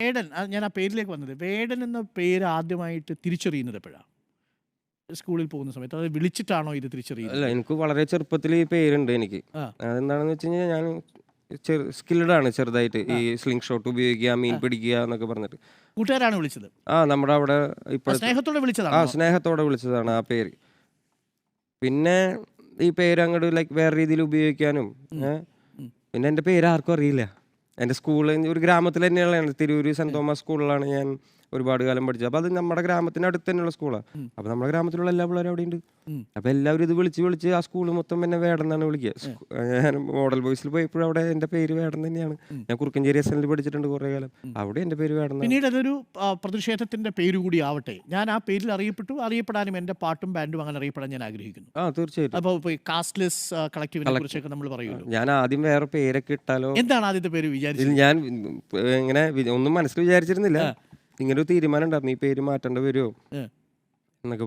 വേടൻ ഞാൻ ആ പേരിലേക്ക് വന്നത്. വേടൻ എന്ന പേര് ആദ്യമായിട്ട് തിരിച്ചറിയുന്നത് എപ്പോഴാണ്? സ്കൂളിൽ പോകുന്ന സമയത്ത് അത് വിളിച്ചിട്ടാണോ ഇത് അല്ല, തിരിച്ചറിയുന്നത്? എനിക്ക് വളരെ ചെറുപ്പത്തിൽ ഈ പേരുണ്ട് എനിക്ക്. ആ അതെന്താണെന്ന് വെച്ച് കഴിഞ്ഞാൽ ഞാൻ സ്കിൽഡ് ആണ് ചെറുതായിട്ട്. ഈ സ്ലിംഗ് ഷോട്ട് ഉപയോഗിക്കുക, മീൻ പിടിക്കുക എന്നൊക്കെ പറഞ്ഞിട്ട്. കൂട്ടുകാരാണ് വിളിച്ചത്? നമ്മുടെ അവിടെ ഇപ്പോഴത്തെ സ്നേഹത്തോടെ വിളിച്ചതാണോ? സ്നേഹത്തോടെ വിളിച്ചതാണ് ആ പേര്. പിന്നെ ഈ പേര് അങ്ങോട്ട് ലൈക്ക് വേറെ രീതിയിൽ ഉപയോഗിക്കാനും പിന്നെ എൻ്റെ പേര് ആർക്കും അറിയില്ല. എൻ്റെ സ്കൂൾ ഒരു ഗ്രാമത്തിൽ തന്നെയുള്ളതാണ്. തിരൂര് സെൻറ് തോമസ് സ്കൂളിലാണ് ഞാൻ ഒരുപാട് കാലം പഠിച്ചത്. അപ്പോൾ അത് നമ്മുടെ ഗ്രാമത്തിന് അടുത്ത് തന്നെയുള്ള സ്കൂളാണ്. അപ്പോൾ നമ്മുടെ ഗ്രാമത്തിലുള്ള എല്ലാ പിള്ളേരും അവിടെ ഉണ്ട്. അപ്പോൾ എല്ലാവരും ഇത് വിളിച്ച് ആ സ്കൂൾ മൊത്തം എന്നെ വേടൻ എന്നാണ് വിളിക്കുക. ഞാൻ മോഡൽ ബോയ്സിൽ പോയപ്പോഴും അവിടെ എൻ്റെ പേര് വേടൻ തന്നെയാണ്. ഞാൻ കുറുക്കഞ്ചേരി SNL പഠിച്ചിട്ടുണ്ട് കുറേ കാലം. അവിടെ എൻ്റെ പേര് വേടൻ. പിന്നീട് അതൊരു പ്രതിഷേധത്തിന്റെ പേര് കൂടി ആവട്ടെ. ഞാൻ ആ പേരിൽ അറിയപ്പെടാനും എൻ്റെ പാട്ടും ബാൻഡും അങ്ങനെ അറിയപ്പെടാൻ ഞാൻ ആഗ്രഹിക്കുന്നു. തീർച്ചയായിട്ടും. അപ്പോൾ കാസ്റ്റ്ലെസ് കളക്റ്റീവിനെ കുറിച്ചൊക്കെ നമ്മൾ പറയുമല്ലോ. ഞാൻ ആദ്യം വേറെ പേരൊക്കെ ഇട്ടാലോ. എന്താണ് ആദ്യത്തെ പേര് വിചാരിച്ചത്? ഞാൻ ഇങ്ങനെ ഒന്നും മനസ്സിൽ വിചാരിച്ചിരുന്നില്ല. ഇങ്ങനെ ഒരു തീരുമാനം ഉണ്ടായിരുന്നു, ഈ പേര് മാറ്റേണ്ട വരുമോ.